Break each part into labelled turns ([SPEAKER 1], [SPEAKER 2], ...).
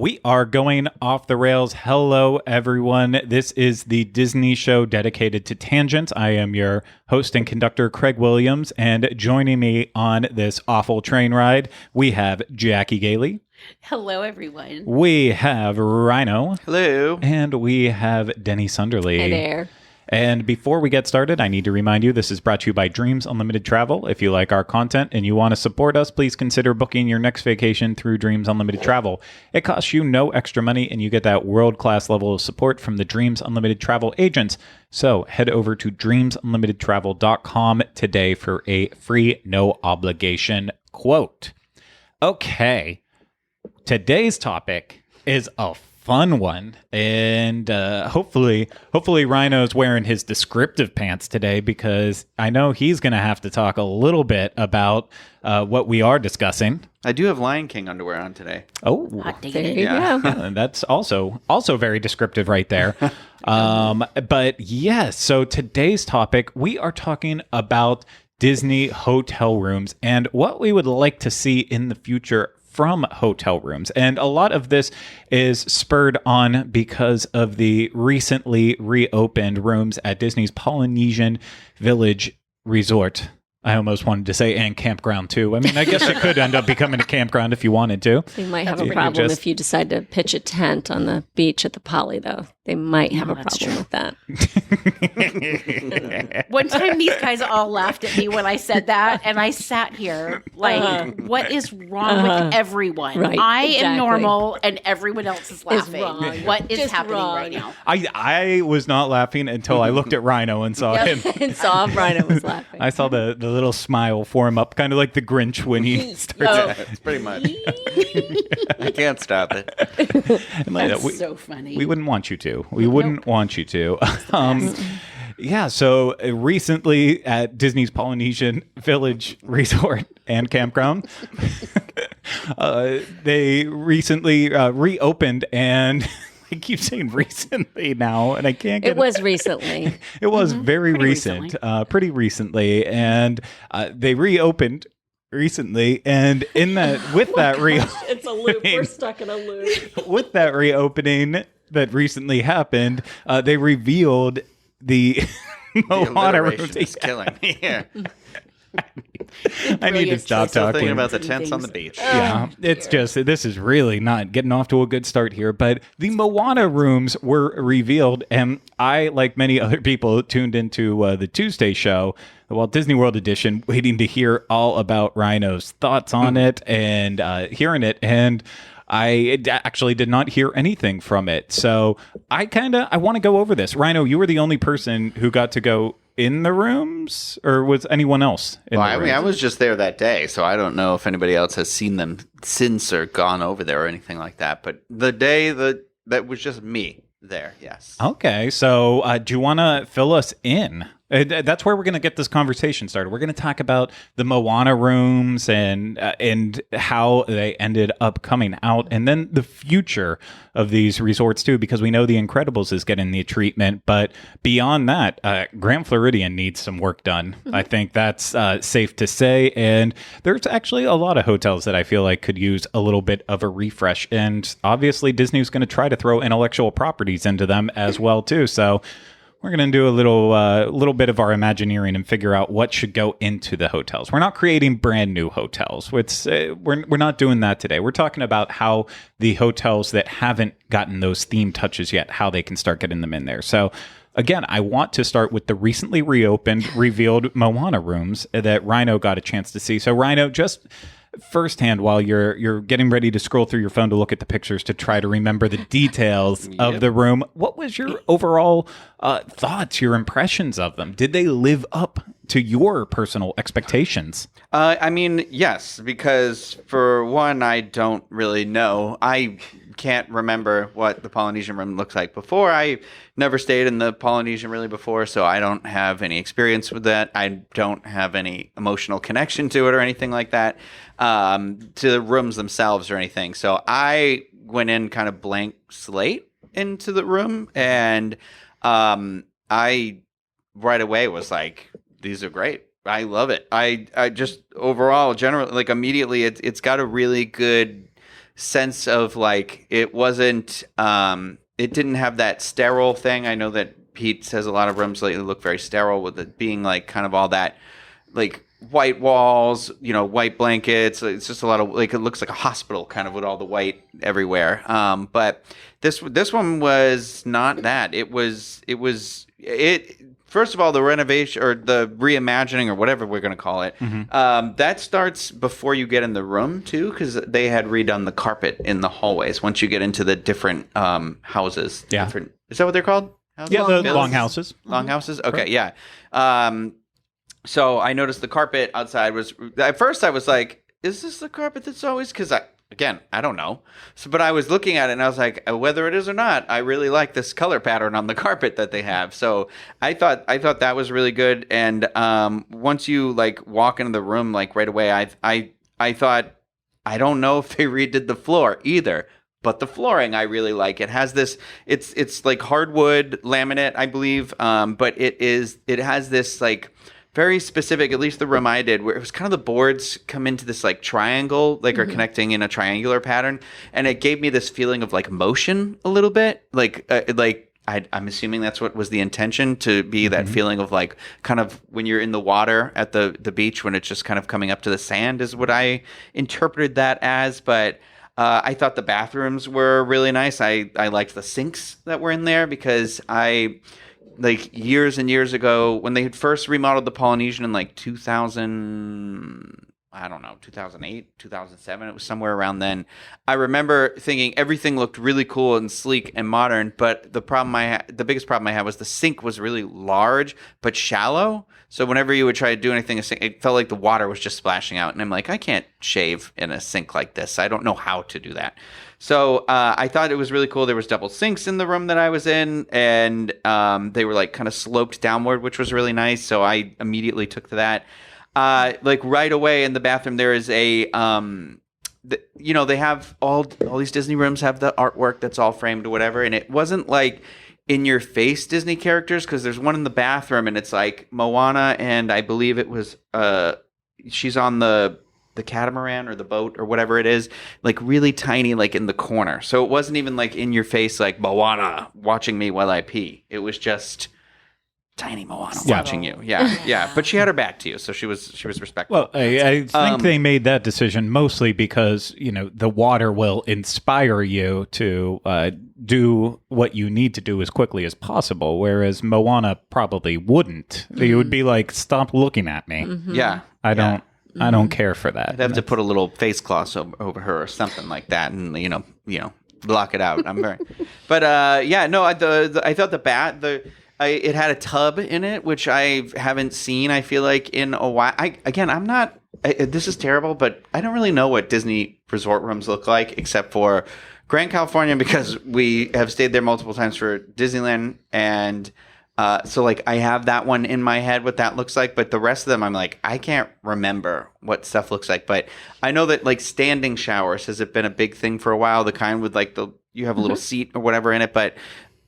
[SPEAKER 1] We are going off the rails. Hello, everyone. This is the Disney show dedicated to tangents. I am your host and conductor, Craig Williams, and joining me on this awful train ride, we have Jackie Gailey.
[SPEAKER 2] Hello, everyone.
[SPEAKER 1] We have Rhino.
[SPEAKER 3] Hello.
[SPEAKER 1] And we have Denny Sunderly.
[SPEAKER 4] Hey there.
[SPEAKER 1] And before we get started, I need to remind you this is brought to you by Dreams Unlimited Travel. If you like our content and you want to support us, please consider booking your next vacation through Dreams Unlimited Travel. It costs you no extra money, and you get that world-class level of support from the Dreams Unlimited Travel agents. So head over to dreamsunlimitedtravel.com today for a free, no-obligation quote. Okay, today's topic is a fun one, and hopefully Rhino's wearing his descriptive pants today, because I know he's going to have to talk a little bit about what we are discussing.
[SPEAKER 3] I do have Lion King underwear on today.
[SPEAKER 1] Oh,
[SPEAKER 4] There you go.
[SPEAKER 1] yeah, and that's also very descriptive right there. But yes, so today's topic, we are talking about Disney hotel rooms and what we would like to see in the future from hotel rooms. And a lot of this is spurred on because of the recently reopened rooms at Disney's Polynesian Village Resort. I almost wanted to say and campground too. I mean, I guess it could end up becoming a campground if you wanted to.
[SPEAKER 4] They might have a problem if you decide to pitch a tent on the beach at the Poly, though. They might have a problem with that.
[SPEAKER 2] One time these guys all laughed at me when I said that, and I sat here like, what is wrong with everyone?
[SPEAKER 4] Right,
[SPEAKER 2] I am
[SPEAKER 4] exactly.
[SPEAKER 2] normal, and everyone else is laughing.
[SPEAKER 4] wrong.
[SPEAKER 2] What is
[SPEAKER 4] Just
[SPEAKER 2] happening
[SPEAKER 4] wrong.
[SPEAKER 2] right now?
[SPEAKER 1] I was not laughing until I looked at Rhino and saw him.
[SPEAKER 4] And saw Rhino was laughing.
[SPEAKER 1] I saw the little smile form up, kind of like the Grinch when he starts.
[SPEAKER 3] It's pretty much. I can't stop it.
[SPEAKER 1] And like
[SPEAKER 2] That's
[SPEAKER 1] that.
[SPEAKER 2] so funny.
[SPEAKER 1] We wouldn't want you to. We wouldn't want you to. Yeah, so recently at Disney's Polynesian Village Resort and Campground, they recently reopened, and I keep saying recently now, and I can't get
[SPEAKER 4] It was recently.
[SPEAKER 1] It was very
[SPEAKER 2] Pretty
[SPEAKER 1] recent, pretty recently, and they reopened recently, and in that with that
[SPEAKER 4] It's a loop. We're stuck in a loop.
[SPEAKER 1] with that reopening that recently happened, they revealed the Moana
[SPEAKER 3] Alliteration
[SPEAKER 1] rooms.
[SPEAKER 3] is killing me here.
[SPEAKER 1] I need to stop
[SPEAKER 3] Still
[SPEAKER 1] talking.
[SPEAKER 3] thinking about the tents on the beach.
[SPEAKER 1] Yeah, it's just, this is really not getting off to a good start here. But the Moana rooms were revealed, and I, like many other people, tuned into the Tuesday show, the Walt Disney World edition, waiting to hear all about Rhino's thoughts on it and hearing it. And I actually did not hear anything from it. So I want to go over this. Rhino, you were the only person who got to go in the rooms, or was anyone else in the
[SPEAKER 3] I
[SPEAKER 1] rooms?
[SPEAKER 3] mean, I was just there that day, so I don't know if anybody else has seen them since or gone over there or anything like that. But the day that was just me there, yes.
[SPEAKER 1] Okay, so do you want to fill us in? That's where we're going to get this conversation started. We're going to talk about the Moana rooms and how they ended up coming out, and then the future of these resorts too, because we know The Incredibles is getting the treatment, but beyond that, Grand Floridian needs some work done. Mm-hmm. I think that's safe to say, and there's actually a lot of hotels that I feel like could use a little bit of a refresh, and obviously Disney's going to try to throw intellectual properties into them as well too, so we're going to do a little bit of our Imagineering and figure out what should go into the hotels. We're not creating brand new hotels. We're not doing that today. We're talking about how the hotels that haven't gotten those theme touches yet, how they can start getting them in there. So again, I want to start with the recently revealed Moana rooms that Rhino got a chance to see. So Rhino, just firsthand, while you're getting ready to scroll through your phone to look at the pictures to try to remember the details of the room, what was your overall thoughts, your impressions of them? Did they live up to your personal expectations?
[SPEAKER 3] I mean, yes, because for one, I don't really know. I can't remember what the Polynesian room looks like before. I never stayed in the Polynesian really before, so I don't have any experience with that. I don't have any emotional connection to it or anything like that, to the rooms themselves or anything. So I went in kind of blank slate into the room, and I right away was like, these are great. I love it. I just overall, generally, like immediately, it's got a really good sense of like it wasn't. It didn't have that sterile thing. I know that Pete says a lot of rooms lately look very sterile with it being like kind of all that like white walls, white blankets. It's just a lot of like it looks like a hospital kind of with all the white everywhere. But this one was not that. It first of all, the renovation or the reimagining or whatever we're going to call it, that starts before you get in the room too, because they had redone the carpet in the hallways once you get into the different houses.
[SPEAKER 1] Yeah.
[SPEAKER 3] Is that what they're called? Houses?
[SPEAKER 1] Yeah, the long houses.
[SPEAKER 3] Long houses? Okay, yeah. So I noticed the carpet outside was, at first I was like, is this the carpet that's always, because I don't know. So, but I was looking at it and I was like, whether it is or not, I really like this color pattern on the carpet that they have. So I thought that was really good. And once you like walk into the room, like right away, I thought, I don't know if they redid the floor either. But the flooring, I really like. It has this. It's like hardwood laminate, I believe. But it has this like very specific, at least the room I did, where it was kind of the boards come into this like triangle, like are connecting in a triangular pattern, and it gave me this feeling of like motion a little bit, I'm assuming that's what was the intention, to be that feeling of like kind of when you're in the water at the beach when it's just kind of coming up to the sand is what I interpreted that as. But I thought the bathrooms were really nice. I liked the sinks that were in there because like years and years ago when they had first remodeled the Polynesian in like 2008, 2007, it was somewhere around then. I remember thinking everything looked really cool and sleek and modern, but the biggest problem I had was the sink was really large but shallow. So whenever you would try to do anything, it felt like the water was just splashing out. And I'm like, I can't shave in a sink like this. I don't know how to do that. So I thought it was really cool. There was double sinks in the room that I was in, and they were like kind of sloped downward, which was really nice. So I immediately took to that. Like right away in the bathroom, there is they have all these Disney rooms have the artwork that's all framed or whatever, and it wasn't like in your face Disney characters, because there's one in the bathroom and it's like Moana, and I believe it was she's on the catamaran or the boat or whatever it is, like really tiny, like in the corner. So it wasn't even like in your face, like Moana watching me while I pee. It was just tiny Moana watching you. Yeah. But she had her back to you, so she was respectful.
[SPEAKER 1] Well, I think they made that decision mostly because, the water will inspire you to do what you need to do as quickly as possible, whereas Moana probably wouldn't. You would be like, stop looking at me.
[SPEAKER 3] Yeah.
[SPEAKER 1] I don't care for that.
[SPEAKER 3] I'd have to put a little face cloth over her or something like that, and block it out. I thought it had a tub in it, which I haven't seen, I feel like, in a while. This is terrible, but I don't really know what Disney resort rooms look like, except for Grand California, because we have stayed there multiple times for Disneyland. And so, like, I have that one in my head, what that looks like. But the rest of them, I'm like, I can't remember what stuff looks like. But I know that, like, standing showers has been a big thing for a while, the kind with, like, you have a little seat or whatever in it. But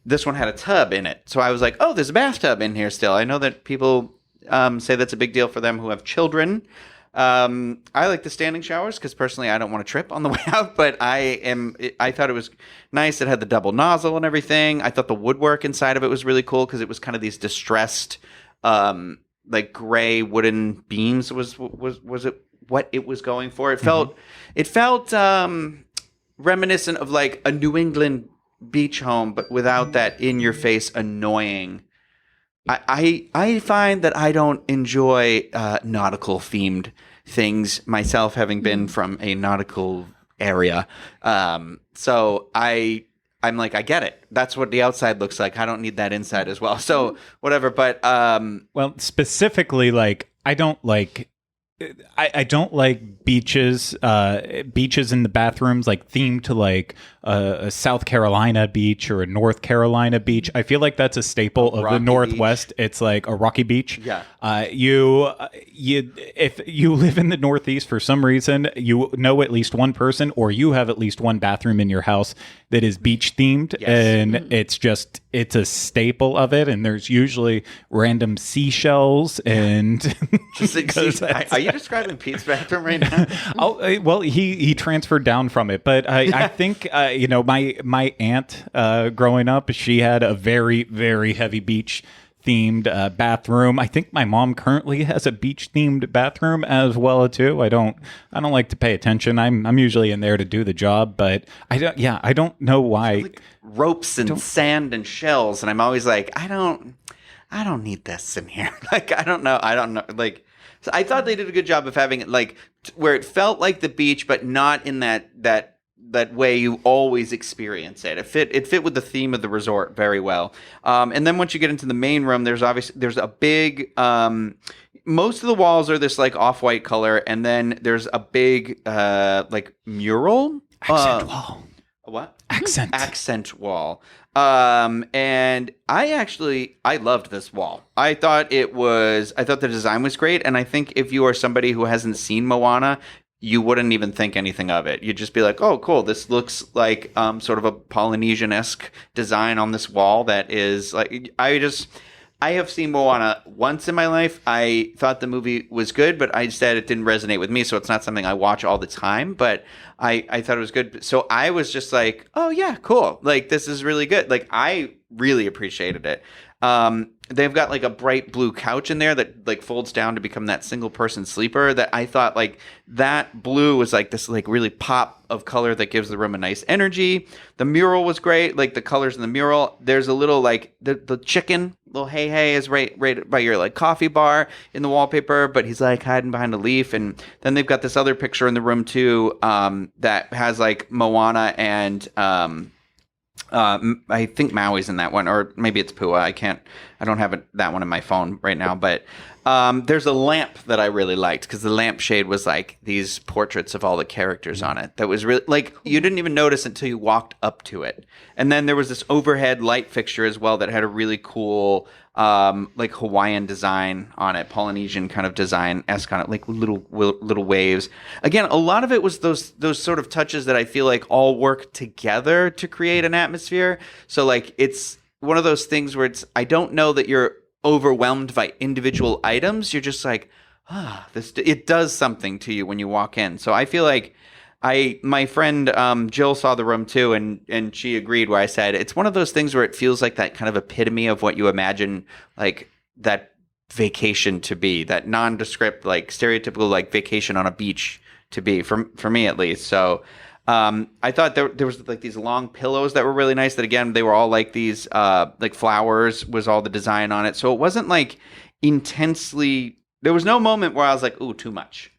[SPEAKER 3] this one had a tub in it. So I was like, oh, there's a bathtub in here still. I know that people say that's a big deal for them who have children. I like the standing showers because personally I don't want to trip on the way out, but I thought it was nice. It had the double nozzle and everything. I thought the woodwork inside of it was really cool because it was kind of these distressed like gray wooden beams was it what it was going for. It felt reminiscent of like a New England beach home, but without that in your face annoying. I find that I don't enjoy nautical themed things myself, having been from a nautical area. So I'm like, I get it. That's what the outside looks like. I don't need that inside as well. So whatever. But
[SPEAKER 1] well, specifically, like I don't like beaches in the bathrooms, like themed to like a South Carolina beach or a North Carolina beach. I feel like that's a staple of the Northwest. Beach. It's like a rocky beach.
[SPEAKER 3] Yeah.
[SPEAKER 1] If you live in the Northeast for some reason, you know at least one person, or you have at least one bathroom in your house that is beach themed, and it's a staple of it. And there's usually random seashells and.
[SPEAKER 3] Are you describing Pete's bathroom right now?
[SPEAKER 1] Well, he transferred down from it, but I think my aunt growing up, she had a very, very heavy beach themed bathroom. I think my mom currently has a beach themed bathroom as well too. I don't like to pay attention. I'm usually in there to do the job, but I don't know why.
[SPEAKER 3] Like ropes and sand and shells, and I'm always like, I don't need this in here. Like I don't know. Like. So I thought they did a good job of having it like where it felt like the beach, but not in that way you always experience it. It fit with the theme of the resort very well. And then once you get into the main room, there's a big. Most of the walls are this like off-white color, and then there's a big like mural
[SPEAKER 1] accent wall.
[SPEAKER 3] What?
[SPEAKER 1] Accent
[SPEAKER 3] wall. And I loved this wall. I thought the design was great. And I think if you are somebody who hasn't seen Moana, you wouldn't even think anything of it. You'd just be like, oh, cool. This looks like, sort of a Polynesian-esque design on this wall that is like, I have seen Moana once in my life. I thought the movie was good, but I said it didn't resonate with me, so it's not something I watch all the time, but I thought it was good. So I was just like, oh, yeah, cool. Like, this is really good. Like, I really appreciated it. They've got, like, a bright blue couch in there that, like, folds down to become that single-person sleeper that I thought, like, that blue was, like, this, like, really pop of color that gives the room a nice energy. The mural was great. Like, the colors in the mural. There's a little, like, the chicken, little hey is right by your, like, coffee bar in the wallpaper, but he's, like, hiding behind a leaf. And then they've got this other picture in the room, too, that has, like, Moana and... I think Maui's in that one, or maybe it's Pua. I don't have that one in my phone right now, but there's a lamp that I really liked because the lampshade was like these portraits of all the characters on it. That was really like you didn't even notice until you walked up to it. And then there was this overhead light fixture as well that had a really cool like Hawaiian design on it, Polynesian kind of design-esque on it, like little waves. Again, a lot of it was those sort of touches that I feel like all work together to create an atmosphere. So like it's one of those things where I don't know that you're overwhelmed by individual items. You're just like, it does something to you when you walk in. So I feel like my friend Jill saw the room too, and she agreed where I said it's one of those things where it feels like that kind of epitome of what you imagine like that vacation to be, that nondescript, like stereotypical like vacation on a beach to be for me at least. So I thought there was like these long pillows that were really nice that again, they were all like these like flowers was all the design on it. So it wasn't like intensely, there was no moment where I was like, ooh, too much.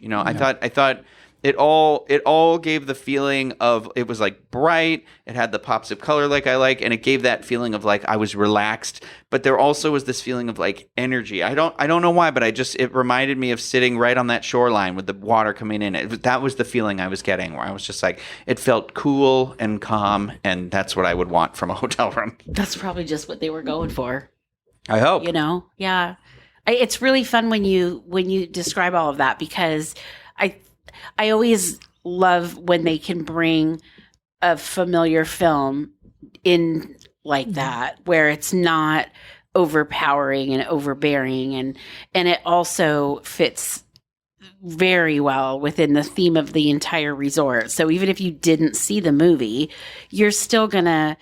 [SPEAKER 3] You know, yeah. I thought it all gave the feeling of it was like bright. It had the pops of color like I like, and it gave that feeling of like I was relaxed. But there also was this feeling of like energy. I don't know why, but it reminded me of sitting right on that shoreline with the water coming in. That was the feeling I was getting, where I was just like it felt cool and calm, and that's what I would want from a hotel room.
[SPEAKER 2] That's probably just what they were going for.
[SPEAKER 3] I hope.
[SPEAKER 2] You know, yeah. It's really fun when you describe all of that because I always love when they can bring a familiar film in like that, where it's not overpowering and overbearing, and it also fits very well within the theme of the entire resort. So even if you didn't see the movie, you're still gonna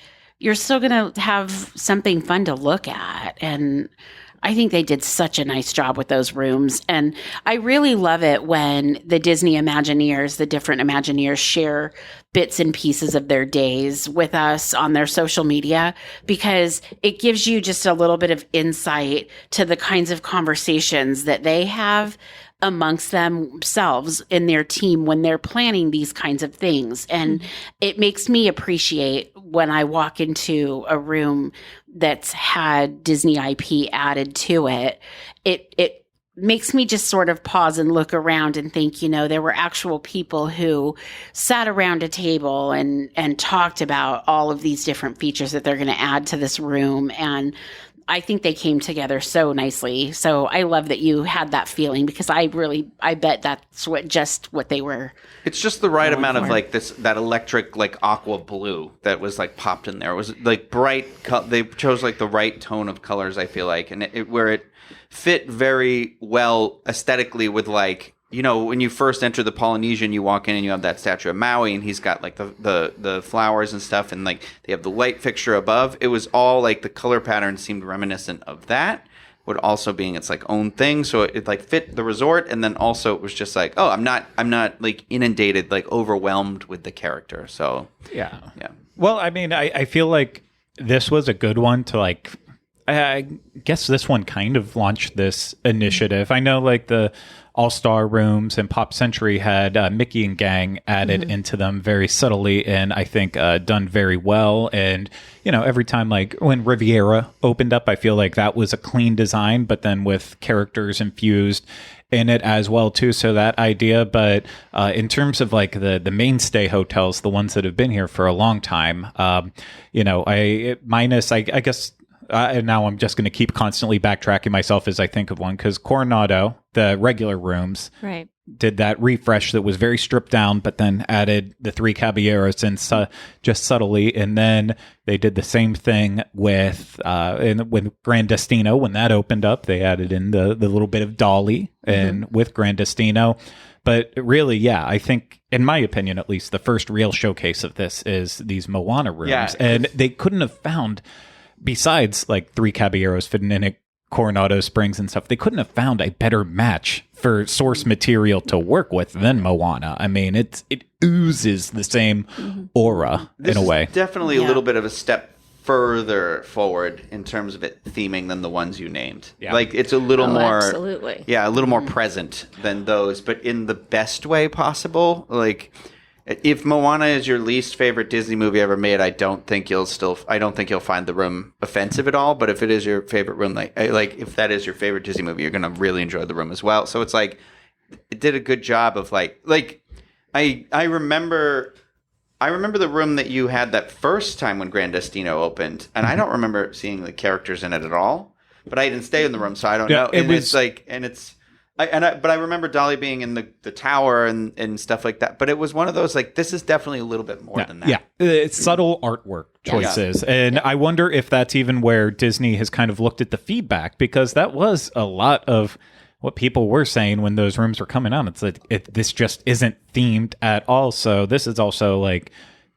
[SPEAKER 2] have something fun to look at. And I think they did such a nice job with those rooms. And I really love it when the Disney Imagineers, the different Imagineers, share bits and pieces of their days with us on their social media, because it gives you just a little bit of insight to the kinds of conversations that they have amongst themselves in their team when they're planning these kinds of things. And it makes me appreciate when I walk into a room that's had Disney IP added to it. It makes me just sort of pause and look around and think, there were actual people who sat around a table and talked about all of these different features that they're going to add to this room. And I think they came together so nicely. So I love that you had that feeling, because I bet that's what they were.
[SPEAKER 3] It's just the right amount of like that electric, like aqua blue that was like popped in there. It was like bright. They chose like the right tone of colors, I feel like, and where it fit very well aesthetically with like, when you first enter the Polynesian, you walk in and you have that statue of Maui, and he's got like the flowers and stuff, and like they have the light fixture above. It was all like the color pattern seemed reminiscent of that, but also being its like own thing. So it like fit the resort, and then also it was just like, oh, I'm not like inundated, like overwhelmed with the character. So
[SPEAKER 1] yeah.
[SPEAKER 3] Well,
[SPEAKER 1] I mean, I feel like this was a good one to like. I guess this one kind of launched this initiative. I know like the All-Star Rooms and Pop Century had Mickey and Gang added into them very subtly, and I think done very well. And, every time like when Riviera opened up, I feel like that was a clean design, but then with characters infused in it as well too. So that idea, but in terms of like the mainstay hotels, the ones that have been here for a long time, I guess. And now I'm just going to keep constantly backtracking myself as I think of one, because Coronado, the regular rooms,
[SPEAKER 4] right,
[SPEAKER 1] did that refresh that was very stripped down, but then added the Three Caballeros and just subtly. And then they did the same thing with Grand Destino. When that opened up, they added in the little bit of Dolly and with Grand Destino. But really, yeah, I think, in my opinion at least, the first real showcase of this is these Moana rooms. Yeah. And they couldn't have found, besides like Three Caballeros fitting in at Coronado Springs and stuff, they couldn't have found a better match for source material to work with than Moana. I mean, it oozes the same aura in a way.
[SPEAKER 3] This is definitely a little bit of a step further forward in terms of it theming than the ones you named. Yeah. Like it's a little more,
[SPEAKER 4] absolutely.
[SPEAKER 3] Yeah, a little more present than those, but in the best way possible. Like, if Moana is your least favorite Disney movie ever made, I don't think you'll find the room offensive at all. But if it is your favorite room, like if that is your favorite Disney movie, you're gonna really enjoy the room as well. So it's like it did a good job of like I remember the room that you had that first time when Grand Destino opened, and I don't remember seeing the characters in it at all. But I didn't stay in the room, so I don't know. But I remember Dolly being in the tower and stuff like that. But it was one of those, like, this is definitely a little bit more than that.
[SPEAKER 1] Yeah, it's subtle artwork choices. Yeah. And I wonder if that's even where Disney has kind of looked at the feedback, because that was a lot of what people were saying when those rooms were coming out. It's like, this just isn't themed at all. So this is also like,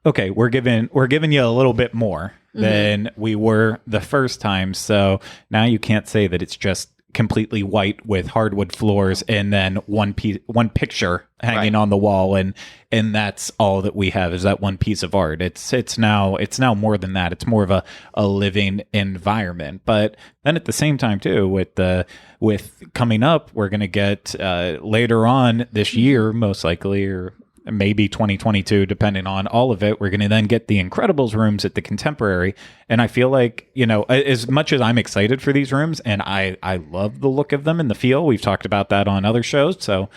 [SPEAKER 1] okay, we're giving you a little bit more than we were the first time. So now you can't say that it's just completely white with hardwood floors and then one picture hanging on the wall, and that's all that we have is that one piece of art. It's now more than that. It's more of a living environment. But then at the same time too, with coming up, we're going to get later on this year, most likely, or maybe 2022, depending on all of it, we're going to then get the Incredibles rooms at the Contemporary. And I feel like, as much as I'm excited for these rooms, and I love the look of them and the feel, we've talked about that on other shows, so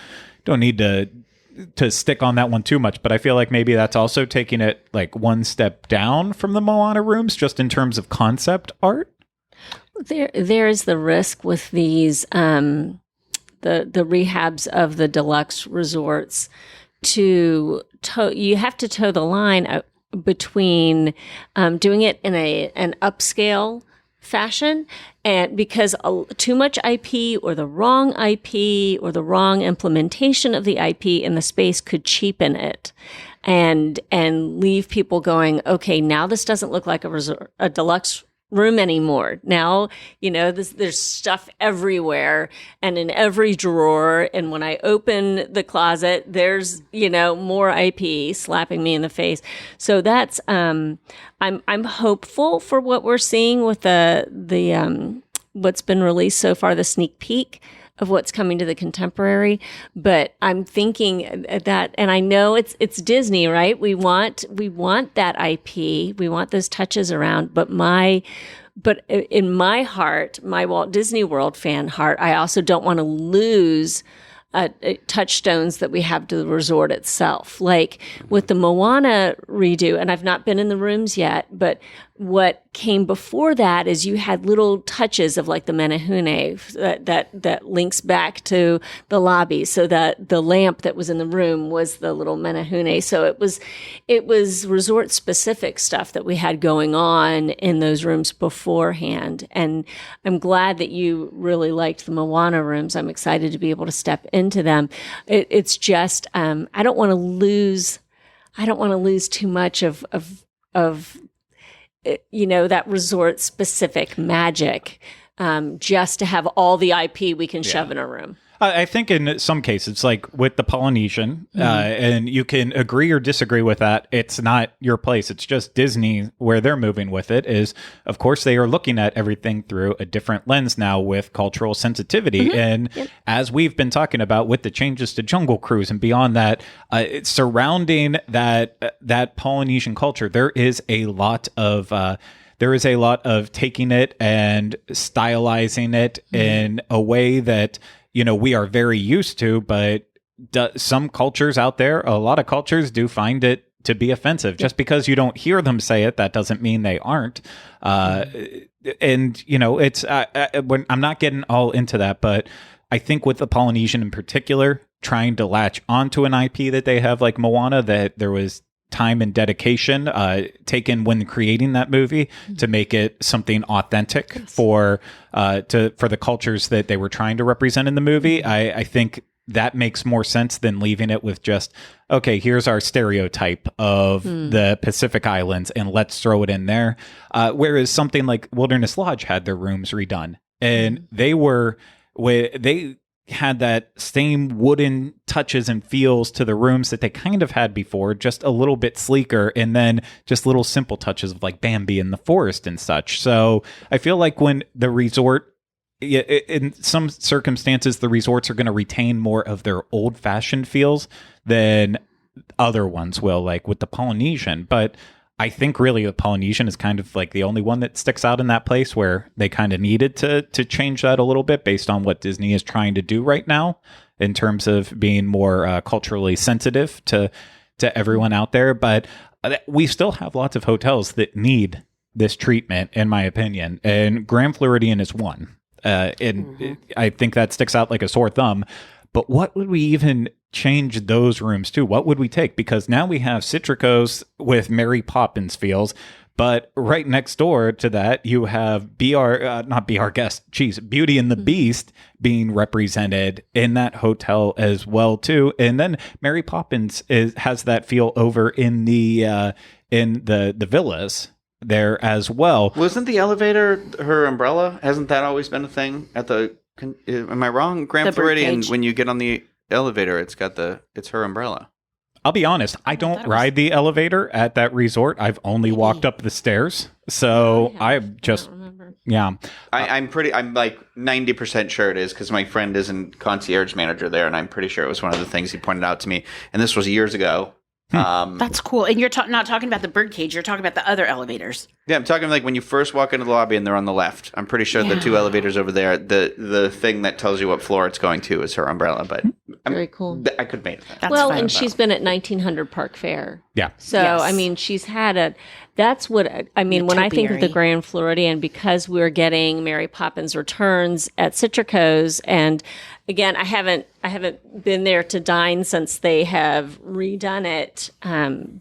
[SPEAKER 1] don't need to stick on that one too much. But I feel like maybe that's also taking it like one step down from the Moana rooms, just in terms of concept art.
[SPEAKER 4] There is the risk with these, the rehabs of the deluxe resorts, you have to toe the line between doing it in an upscale fashion, and because too much IP or the wrong IP or the wrong implementation of the IP in the space could cheapen it and leave people going, okay, now this doesn't look like a deluxe room anymore. Now, there's stuff everywhere and in every drawer. And when I open the closet, there's, more IP slapping me in the face. So that's, I'm hopeful for what we're seeing with the what's been released so far, the sneak peek of what's coming to the Contemporary. But I'm thinking that, and I know it's Disney, right? We want that IP. We want those touches around. But my But in my heart, my Walt Disney World fan heart, I also don't want to lose touchstones that we have to the resort itself. Like with the Moana redo, and I've not been in the rooms yet, but what came before that is you had little touches of like the Menehune that links back to the lobby. So that the lamp that was in the room was the little Menehune. So it was resort specific stuff that we had going on in those rooms beforehand. And I'm glad that you really liked the Moana rooms. I'm excited to be able to step into them. It's just, I don't want to lose too much of that resort specific magic, just to have all the IP we can shove in a room.
[SPEAKER 1] I think in some cases, like with the Polynesian, and you can agree or disagree with that. It's not your place. It's just Disney where they're moving with it is, of course, they are looking at everything through a different lens now with cultural sensitivity. And as we've been talking about with the changes to Jungle Cruise and beyond that, surrounding that Polynesian culture, there is a lot of taking it and stylizing it in a way that we are very used to, but some cultures out there, a lot of cultures do find it to be offensive. Just because you don't hear them say it, that doesn't mean they aren't. It's when I'm not getting all into that, but I think with the Polynesian in particular, trying to latch onto an IP that they have like Moana, that there was time and dedication taken when creating that movie to make it something authentic for the cultures that they were trying to represent in the movie. I think that makes more sense than leaving it with just, okay, here's our stereotype of the Pacific Islands and let's throw it in there. Whereas something like Wilderness Lodge had their rooms redone, and they had that same wooden touches and feels to the rooms that they kind of had before, just a little bit sleeker, and then just little simple touches of like Bambi in the forest and such. So I feel like when the resort, in some circumstances, the resorts are going to retain more of their old-fashioned feels than other ones will, like with the Polynesian. But I think really the Polynesian is kind of like the only one that sticks out in that place where they kind of needed to change that a little bit based on what Disney is trying to do right now in terms of being more culturally sensitive to everyone out there. But we still have lots of hotels that need this treatment, in my opinion. And Grand Floridian is one. I think that sticks out like a sore thumb. But what would we even change those rooms to? What would we take? Because now we have Citrico's with Mary Poppins feels, but right next door to that, you have Beauty and the Beast being represented in that hotel as well too. And then Mary Poppins has that feel over in the villas there as well.
[SPEAKER 3] Wasn't the elevator her umbrella? Hasn't that always been a thing at the? Am I wrong? Grand Floridian, when you get on the elevator, it's her umbrella.
[SPEAKER 1] I'll be honest, I don't ride the elevator at that resort. I've only walked up the stairs. So I just, yeah.
[SPEAKER 3] I'm like 90% sure it is because my friend isn't concierge manager there, and I'm pretty sure it was one of the things he pointed out to me. And this was years ago.
[SPEAKER 2] That's cool. And you're not talking about the birdcage. You're talking about the other elevators.
[SPEAKER 3] Yeah, I'm talking like when you first walk into the lobby and they're on the left. I'm pretty sure the two elevators over there, the thing that tells you what floor it's going to is her umbrella. But
[SPEAKER 4] very cool.
[SPEAKER 3] I could make that.
[SPEAKER 4] And she's been at 1900 Park Fair.
[SPEAKER 1] Yeah.
[SPEAKER 4] So, I mean, she's had that's what, I mean, when I think of the Grand Floridian, because we're getting Mary Poppins Returns at Citrico's, and again, I haven't been there to dine since they have redone it.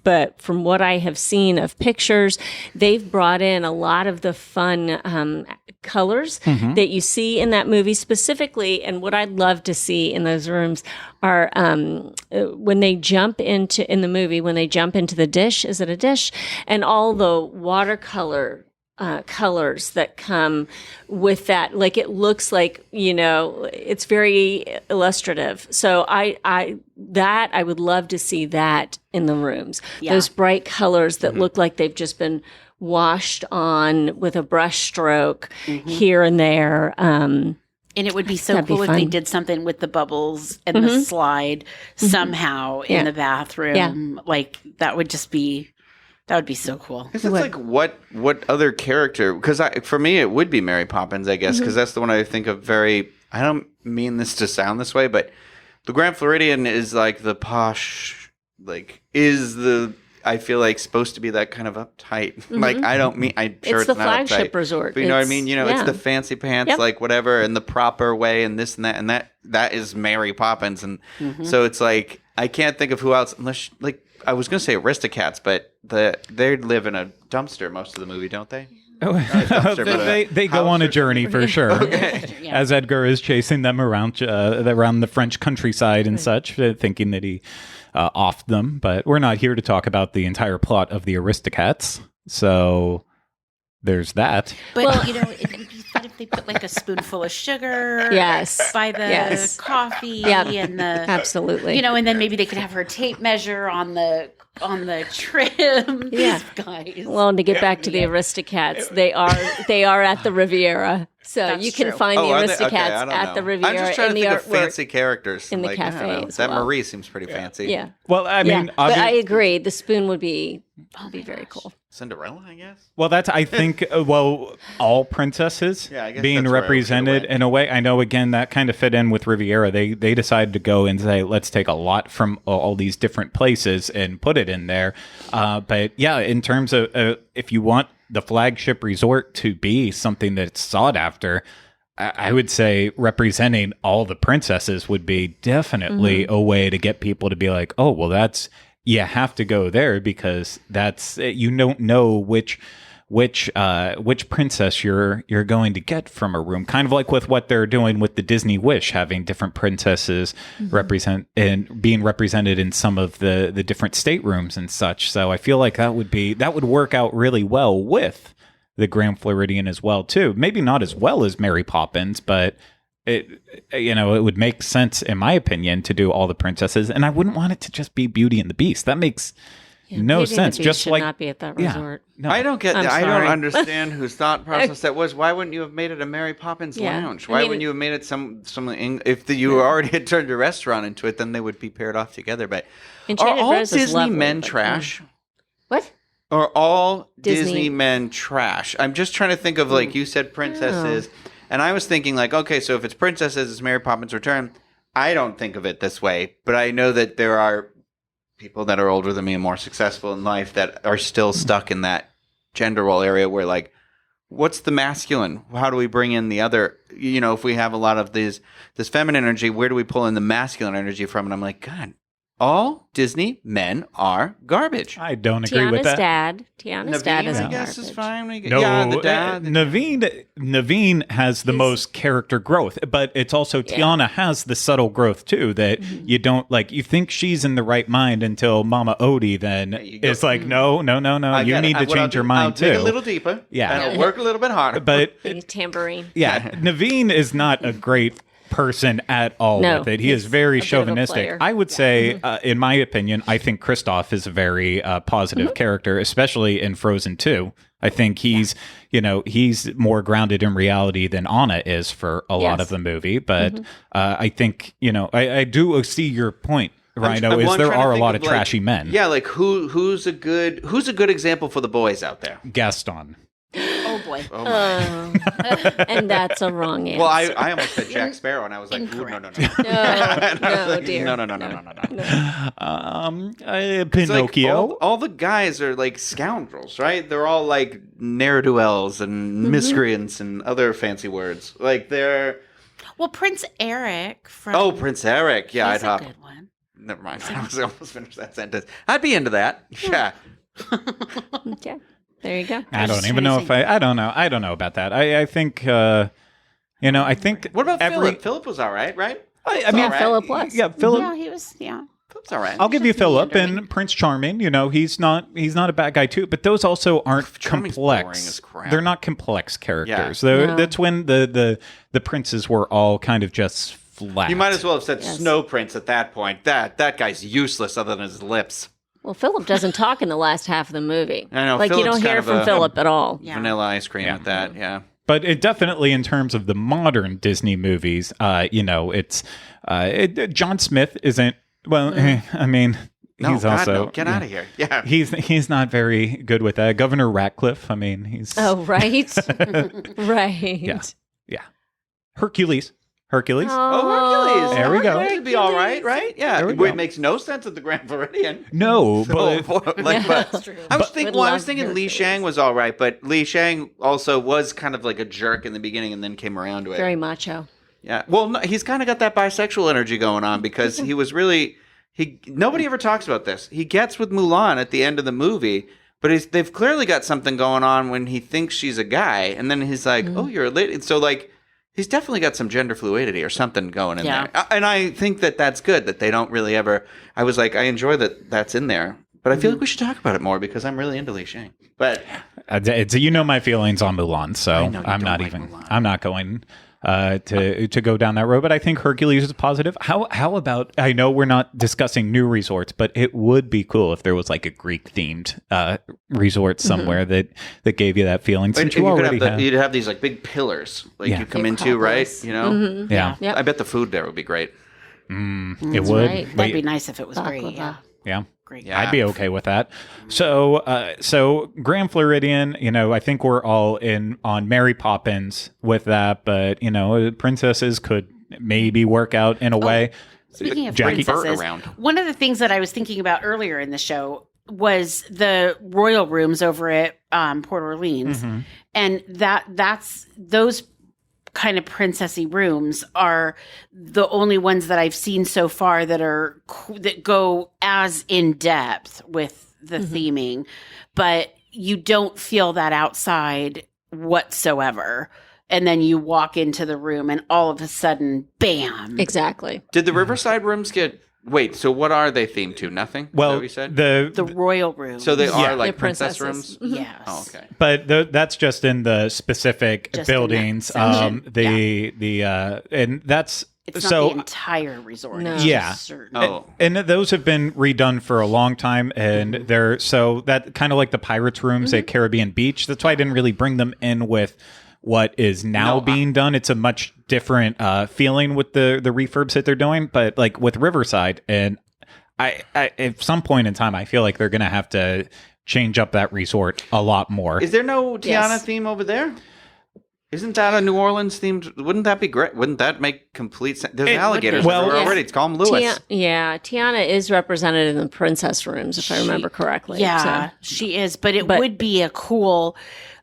[SPEAKER 4] But from what I have seen of pictures, they've brought in a lot of the fun colors that you see in that movie specifically. And what I'd love to see in those rooms are when they jump into the dish. Is it a dish? And all the watercolor colors that come with that. Like it looks like, it's very illustrative. So I would love to see that in the rooms. Yeah. Those bright colors that look like they've just been washed on with a brush stroke here and there. And
[SPEAKER 2] it would be so cool if they did something with the bubbles and the slide somehow in the bathroom. Yeah. Like that would just be That would be so cool.
[SPEAKER 3] It's like what other character? Because for me, it would be Mary Poppins, I guess, because that's the one I think of very. I don't mean this to sound this way, but the Grand Floridian is like the posh, I feel like supposed to be that kind of uptight. Like I don't mean I'm sure
[SPEAKER 4] It's the
[SPEAKER 3] not
[SPEAKER 4] flagship
[SPEAKER 3] uptight,
[SPEAKER 4] resort.
[SPEAKER 3] but you know what I mean. It's the fancy pants, like whatever, and the proper way, and this and that is Mary Poppins, and so it's like I can't think of who else unless I was gonna say Aristocats, but they live in a dumpster most of the movie, don't they?
[SPEAKER 1] They go on a journey for sure.
[SPEAKER 3] Okay.
[SPEAKER 1] As Edgar is chasing them around the French countryside and such, thinking that he offed them. But we're not here to talk about the entire plot of the Aristocats. So there's that.
[SPEAKER 2] But it would be fun if they put like a spoonful of sugar.
[SPEAKER 4] Yes.
[SPEAKER 2] By the coffee and the
[SPEAKER 4] absolutely.
[SPEAKER 2] And then maybe they could have her tape measure on the trim.
[SPEAKER 4] Yeah.
[SPEAKER 2] These guys.
[SPEAKER 4] Well, and to get back to the Aristocats, they are at the Riviera, so
[SPEAKER 2] That's
[SPEAKER 4] you can
[SPEAKER 2] true.
[SPEAKER 4] find the Aristocats
[SPEAKER 3] I don't
[SPEAKER 4] at
[SPEAKER 3] know.
[SPEAKER 4] the Riviera.
[SPEAKER 3] I'm just trying
[SPEAKER 4] in
[SPEAKER 3] to
[SPEAKER 4] the
[SPEAKER 3] think of
[SPEAKER 4] artwork.
[SPEAKER 3] fancy characters
[SPEAKER 4] in the
[SPEAKER 3] I
[SPEAKER 4] cafe
[SPEAKER 3] don't know.
[SPEAKER 4] as
[SPEAKER 3] That
[SPEAKER 4] well.
[SPEAKER 3] Marie seems pretty fancy.
[SPEAKER 4] Yeah.
[SPEAKER 1] Well, I mean,
[SPEAKER 4] but I agree. The spoon would be very cool.
[SPEAKER 3] Cinderella, I guess.
[SPEAKER 1] Well, that's, I think, all princesses
[SPEAKER 3] Yeah, I guess
[SPEAKER 1] being
[SPEAKER 3] that's where I
[SPEAKER 1] represented
[SPEAKER 3] went.
[SPEAKER 1] in a way. I know, again, that kind of fit in with Riviera. They decided to go and say, let's take a lot from all these different places and put it in there. But yeah, in terms of if you want the flagship resort to be something that's sought after, I would say representing all the princesses would be definitely a way to get people to be like, oh, well, you have to go there because you don't know which princess you're going to get from a room. Kind of like with what they're doing with the Disney Wish, having different princesses being represented in some of the different staterooms and such. So I feel like that would work out really well with the Grand Floridian as well too. Maybe not as well as Mary Poppins, but it would make sense in my opinion to do all the princesses, and I wouldn't want it to just be Beauty and the Beast. That makes no
[SPEAKER 4] Beauty and
[SPEAKER 1] sense.
[SPEAKER 4] the Beast
[SPEAKER 1] Just
[SPEAKER 4] should
[SPEAKER 1] like
[SPEAKER 4] not be at that resort.
[SPEAKER 1] no.
[SPEAKER 3] I don't get
[SPEAKER 4] I'm
[SPEAKER 3] that. I don't
[SPEAKER 4] sorry.
[SPEAKER 3] understand whose thought process that was. Why wouldn't you have made it a Mary Poppins lounge? Why wouldn't you have made it if you already had turned a restaurant into it? Then they would be paired off together. But
[SPEAKER 4] Enchanted
[SPEAKER 3] are all
[SPEAKER 4] Rose is
[SPEAKER 3] Disney
[SPEAKER 4] lovely,
[SPEAKER 3] men
[SPEAKER 4] but-
[SPEAKER 3] trash?
[SPEAKER 4] What?
[SPEAKER 3] Are all
[SPEAKER 4] Disney.
[SPEAKER 3] Disney men trash? I'm just trying to think of you said princesses, and I was thinking okay, so if it's princesses, it's Mary Poppins Return. I don't think of it this way, but I know that there are people that are older than me and more successful in life that are still stuck in that gender role area where what's the masculine? How do we bring in the other? If we have a lot of this feminine energy, where do we pull in the masculine energy from? And I'm like, God, all Disney men are garbage.
[SPEAKER 1] I don't agree with that.
[SPEAKER 4] Tiana's dad is
[SPEAKER 3] I guess
[SPEAKER 4] garbage.
[SPEAKER 3] is fine.
[SPEAKER 1] No,
[SPEAKER 3] the dad.
[SPEAKER 1] Naveen has the most character growth, but it's also Tiana has the subtle growth too that you don't you think she's in the right mind until Mama Odie then is like, no, you need to change your mind
[SPEAKER 3] I'll
[SPEAKER 1] too.
[SPEAKER 3] dig a little deeper.
[SPEAKER 1] Yeah.
[SPEAKER 3] And I'll work a little bit harder.
[SPEAKER 1] But
[SPEAKER 4] Tambourine.
[SPEAKER 1] yeah, Naveen is not a great person at all
[SPEAKER 4] No,
[SPEAKER 1] with it. He is very
[SPEAKER 4] a bit of a
[SPEAKER 1] chauvinistic.
[SPEAKER 4] player.
[SPEAKER 1] I would say, in my opinion, I think Kristoff is a very positive character, especially in Frozen 2. I think he's more grounded in reality than Anna is for a lot of the movie. But I think, I do see your point, Rhino, is there are a lot of trashy men.
[SPEAKER 3] Yeah, who's a good example for the boys out there?
[SPEAKER 1] Gaston.
[SPEAKER 2] Oh boy.
[SPEAKER 3] Oh my.
[SPEAKER 4] And that's a wrong answer.
[SPEAKER 3] Well, I almost said Jack Sparrow, and I was like, ooh, no.
[SPEAKER 4] No, dear.
[SPEAKER 3] No.
[SPEAKER 1] Pinocchio.
[SPEAKER 3] All the guys are scoundrels, right? They're all ne'er-do-wells and miscreants and other fancy words. They're...
[SPEAKER 2] Well, Prince Eric from
[SPEAKER 3] Prince Eric. Yeah,
[SPEAKER 2] he's
[SPEAKER 3] I'd hop.
[SPEAKER 2] a good one.
[SPEAKER 3] Never mind. I was almost finished that sentence. I'd be into that. Yeah.
[SPEAKER 4] Okay. There you go.
[SPEAKER 1] I don't even know if I don't know. I don't know about that. I think, I think.
[SPEAKER 3] What about Philip? Philip was all right?
[SPEAKER 1] I mean,
[SPEAKER 4] Philip was.
[SPEAKER 1] Yeah, Philip.
[SPEAKER 2] Yeah, he was. Yeah.
[SPEAKER 3] Philip's all right.
[SPEAKER 1] I'll give you Philip
[SPEAKER 2] meandering.
[SPEAKER 1] and Prince Charming. He's not a bad guy too. But those also aren't
[SPEAKER 3] Charming's boring
[SPEAKER 1] complex.
[SPEAKER 3] as crap.
[SPEAKER 1] They're not complex characters.
[SPEAKER 3] Yeah.
[SPEAKER 4] No.
[SPEAKER 1] That's when the princes were all kind of just flat.
[SPEAKER 3] You might as well have said
[SPEAKER 4] Yes.
[SPEAKER 3] Snow Prince at that point. That guy's useless other than his lips.
[SPEAKER 4] Well, Philip doesn't talk in the last half of the movie.
[SPEAKER 3] I know,
[SPEAKER 4] you
[SPEAKER 3] Philip's
[SPEAKER 4] don't
[SPEAKER 3] kind
[SPEAKER 4] hear
[SPEAKER 3] of
[SPEAKER 4] from
[SPEAKER 3] a-
[SPEAKER 4] Philip at all.
[SPEAKER 2] Yeah.
[SPEAKER 3] Vanilla ice cream with that. Yeah.
[SPEAKER 1] But it definitely, in terms of the modern Disney movies, it's John Smith isn't. Well, I mean,
[SPEAKER 3] No,
[SPEAKER 1] he's
[SPEAKER 3] God,
[SPEAKER 1] also
[SPEAKER 3] no. Get out of here. Yeah.
[SPEAKER 1] He's not very good with that. Governor Ratcliffe. I mean, he's
[SPEAKER 4] Oh, right. Right.
[SPEAKER 1] yeah. Hercules. Hercules.
[SPEAKER 3] Oh, Hercules.
[SPEAKER 1] There we go.
[SPEAKER 3] It'd be all right, right? Yeah.
[SPEAKER 1] There we go.
[SPEAKER 3] It makes no sense at the Grand Floridian.
[SPEAKER 1] No,
[SPEAKER 3] So,
[SPEAKER 1] but
[SPEAKER 3] but
[SPEAKER 2] true.
[SPEAKER 3] I was
[SPEAKER 4] Would
[SPEAKER 3] thinking
[SPEAKER 4] love
[SPEAKER 3] Li
[SPEAKER 4] Hercules.
[SPEAKER 3] Shang was all right, but Li Shang also was kind of like a jerk in the beginning and then came around to it.
[SPEAKER 4] Very macho.
[SPEAKER 3] Yeah. Well, no, he's kind of got that bisexual energy going on because he was really nobody ever talks about this. He gets with Mulan at the end of the movie, but they've clearly got something going on when he thinks she's a guy, and then he's like, "Oh, you're a lady." So like, he's definitely got some gender fluidity or something going in there, and I think that's good that they don't really ever. I was like, I enjoy that that's in there, but I feel like we should talk about it more because I'm really into Li Shang. But
[SPEAKER 1] you know my feelings on Mulan, so
[SPEAKER 3] I know you
[SPEAKER 1] I'm
[SPEAKER 3] don't
[SPEAKER 1] not
[SPEAKER 3] like
[SPEAKER 1] even.
[SPEAKER 3] Mulan.
[SPEAKER 1] I'm not going to go down that road. But I think Hercules is positive. How about? I know we're not discussing new resorts, but it would be cool if there was like a Greek themed resort somewhere that gave you that feeling. Since you already have,
[SPEAKER 3] you'd have these like big pillars like
[SPEAKER 1] Yeah.
[SPEAKER 3] you come
[SPEAKER 4] Big
[SPEAKER 3] into, right?
[SPEAKER 4] couples.
[SPEAKER 3] You know,
[SPEAKER 1] yeah,
[SPEAKER 4] Yep.
[SPEAKER 3] I bet the food there would be great.
[SPEAKER 1] it would.
[SPEAKER 4] right.
[SPEAKER 1] But-
[SPEAKER 2] That'd be nice if it was great.
[SPEAKER 4] Baklava.
[SPEAKER 2] Yeah.
[SPEAKER 1] yeah.
[SPEAKER 2] Great.
[SPEAKER 3] Yeah.
[SPEAKER 1] I'd be okay with that. So Grand Floridian, I think we're all in on Mary Poppins with that, but princesses could maybe work out in a way.
[SPEAKER 2] Speaking of
[SPEAKER 1] Jackie.
[SPEAKER 2] princesses,
[SPEAKER 3] Around.
[SPEAKER 2] one of the things that I was thinking about earlier in the show was the royal rooms over at Port Orleans, and that's those kind of princessy rooms are the only ones that I've seen so far that go as in depth with the theming, but you don't feel that outside whatsoever. And then you walk into the room and all of a sudden, bam.
[SPEAKER 4] Exactly.
[SPEAKER 3] Did the Riverside rooms get? Wait, so what are they themed to? Nothing. Is that
[SPEAKER 1] Well,
[SPEAKER 3] what you said.
[SPEAKER 2] The royal room.
[SPEAKER 3] So they are like
[SPEAKER 4] They're
[SPEAKER 3] princess
[SPEAKER 4] princesses.
[SPEAKER 3] rooms.
[SPEAKER 2] Yes.
[SPEAKER 3] Oh, okay.
[SPEAKER 1] but that's just in the specific
[SPEAKER 2] Just in that
[SPEAKER 1] buildings.
[SPEAKER 2] section.
[SPEAKER 1] And that's
[SPEAKER 2] It's
[SPEAKER 1] so.
[SPEAKER 2] not the entire resort.
[SPEAKER 4] No.
[SPEAKER 2] It's
[SPEAKER 1] Yeah.
[SPEAKER 2] just certain.
[SPEAKER 3] Oh.
[SPEAKER 1] And those have been redone for a long time, and they're so that kind of like the Pirates rooms at Caribbean Beach. That's why I didn't really bring them in with what is now being done. It's a much different feeling with the refurbs that they're doing, but like with Riverside, and I at some point in time, I feel like they're going to have to change up that resort a lot more.
[SPEAKER 3] Is there no Tiana
[SPEAKER 4] Yes.
[SPEAKER 3] theme over there? Isn't that a New Orleans themed? Wouldn't that be great? Wouldn't that make complete sense? There's alligators
[SPEAKER 1] well,
[SPEAKER 3] everywhere
[SPEAKER 4] yes.
[SPEAKER 3] already. It's called Lewis.
[SPEAKER 4] Tiana is represented in the princess rooms, if I remember correctly.
[SPEAKER 2] Yeah,
[SPEAKER 4] So,
[SPEAKER 2] she is. But
[SPEAKER 4] But-
[SPEAKER 2] would be a cool,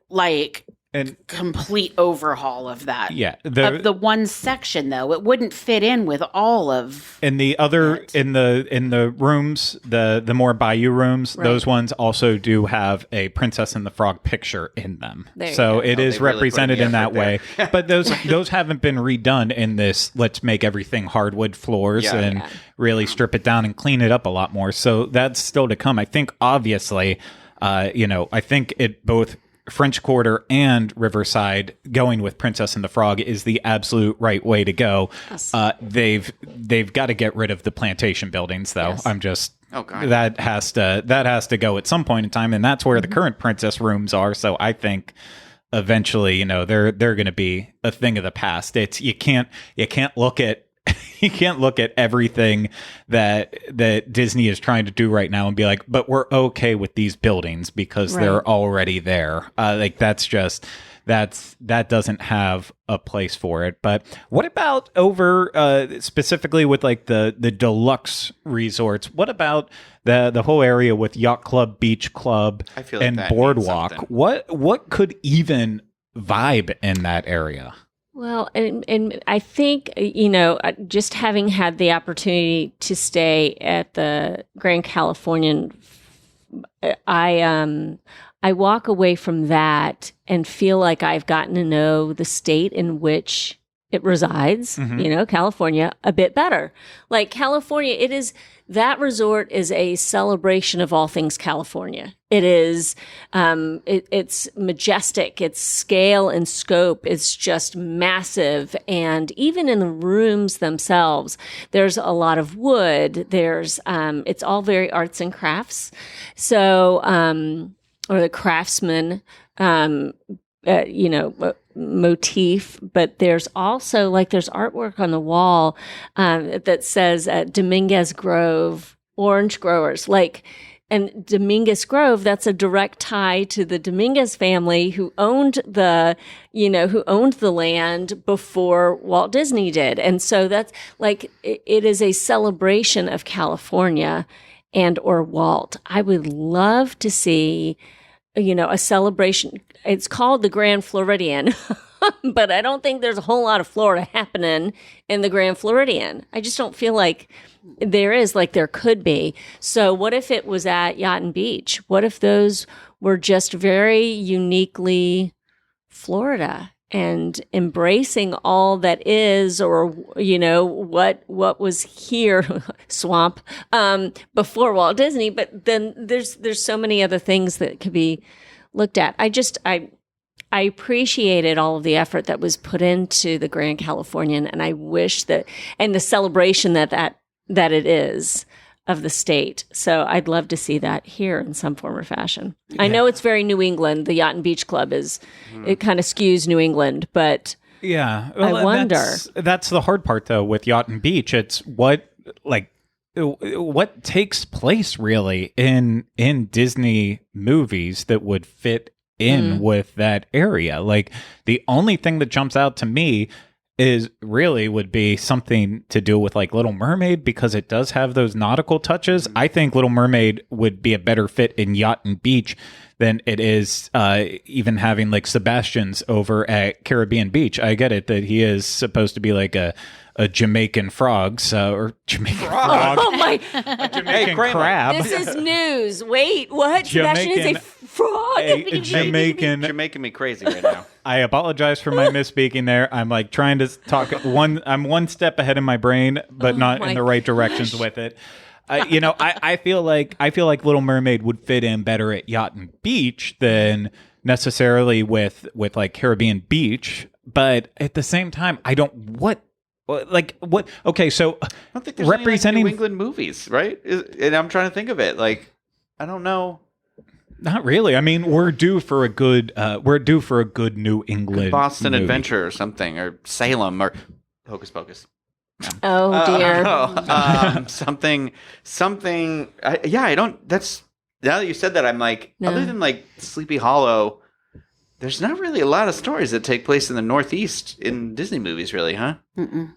[SPEAKER 2] like,
[SPEAKER 1] And
[SPEAKER 2] complete overhaul of that.
[SPEAKER 1] yeah,
[SPEAKER 2] Of the one section, though. It wouldn't fit in with all of.
[SPEAKER 1] in the other in the rooms, the more Bayou rooms,
[SPEAKER 4] Right.
[SPEAKER 1] those ones also do have a Princess and the Frog picture in them.
[SPEAKER 4] There you
[SPEAKER 1] So
[SPEAKER 4] go.
[SPEAKER 1] it
[SPEAKER 3] Oh,
[SPEAKER 1] is
[SPEAKER 3] they really
[SPEAKER 1] represented
[SPEAKER 3] put in
[SPEAKER 1] in
[SPEAKER 3] the
[SPEAKER 1] that
[SPEAKER 3] effort
[SPEAKER 1] way. But those haven't been redone in this. Let's make everything hardwood floors
[SPEAKER 3] Yeah.
[SPEAKER 1] and
[SPEAKER 4] Yeah.
[SPEAKER 1] really strip it down and clean it up a lot more. So that's still to come. I think obviously, I think it both. French Quarter and Riverside going with Princess and the Frog is the absolute right way to go.
[SPEAKER 4] Yes.
[SPEAKER 1] They've got to get rid of the plantation buildings, though.
[SPEAKER 4] Yes.
[SPEAKER 1] I'm just
[SPEAKER 3] Oh, God.
[SPEAKER 1] that has to go at some point in time, and that's where the current princess rooms are. So I think eventually, they're going to be a thing of the past. It's you can't look at. You can't look at everything that Disney is trying to do right now and be like, but we're okay with these buildings because
[SPEAKER 4] Right.
[SPEAKER 1] they're already there. That doesn't have a place for it. But what about over specifically with like the deluxe resorts? What about the whole area with Yacht Club, Beach Club,
[SPEAKER 3] I feel like
[SPEAKER 1] and
[SPEAKER 3] that means
[SPEAKER 1] Boardwalk?
[SPEAKER 3] something.
[SPEAKER 1] What could even vibe in that area?
[SPEAKER 4] Well, and I think, just having had the opportunity to stay at the Grand Californian, I walk away from that and feel like I've gotten to know the state in which it resides, California, a bit better. Like California, that resort is a celebration of all things California. It is, it's majestic. Its scale and scope is just massive. And even in the rooms themselves, there's a lot of wood. It's all very arts and crafts. So, or the craftsman, motif, but there's also there's artwork on the wall that says Dominguez Grove orange growers. Like, and Dominguez Grove, that's a direct tie to the Dominguez family who owned the land before Walt Disney did. And so that's like, it is a celebration of California and or Walt. I would love to see, a celebration. It's called the Grand Floridian, but I don't think there's a whole lot of Florida happening in the Grand Floridian. I just don't feel like there is, like there could be. So what if it was at Yacht and Beach? What if those were just very uniquely Florida and embracing all that is, or, what was here, swamp, before Walt Disney. But then there's so many other things that could be looked at. I appreciated all of the effort that was put into the Grand Californian, and I wish that, and the celebration that it is of the state. So I'd love to see that here in some form or fashion. Yeah. I know it's very New England. The Yacht and Beach Club it kind of skews New England, but
[SPEAKER 1] yeah, well,
[SPEAKER 4] I wonder.
[SPEAKER 1] That's the hard part though with Yacht and Beach. It's what takes place really in Disney movies that would fit in with that area. Like the only thing that jumps out to me would be something to do with like Little Mermaid, because it does have those nautical touches. I think Little Mermaid would be a better fit in Yacht and Beach than it is even having like Sebastian's over at Caribbean Beach. I get it that he is supposed to be like a Jamaican frog, or Jamaican frog.
[SPEAKER 4] Oh my!
[SPEAKER 1] A Jamaican crab.
[SPEAKER 4] This is news. Wait, what? Sebastian is a frog.
[SPEAKER 1] A Jamaican.
[SPEAKER 3] You're making me crazy right now.
[SPEAKER 1] I apologize for my misspeaking there. I'm like trying to talk I'm one step ahead in my brain, but not in the right directions with it. I feel like Little Mermaid would fit in better at Yacht and Beach than necessarily with like Caribbean Beach. But at the same time, I don't what. Okay, so
[SPEAKER 3] I don't think there's
[SPEAKER 1] representing
[SPEAKER 3] any, like, New England movies, right? And I'm trying to think of it. Like, I don't know.
[SPEAKER 1] Not really. I mean, we're due for a good New England
[SPEAKER 3] Boston
[SPEAKER 1] movie.
[SPEAKER 3] Adventure or something, or Salem, or Hocus Pocus.
[SPEAKER 4] Oh dear.
[SPEAKER 3] Something. I don't. That's now that you said that, I'm like, other than like Sleepy Hollow, there's not really a lot of stories that take place in the Northeast in Disney movies, really, huh?
[SPEAKER 2] Mm-mm.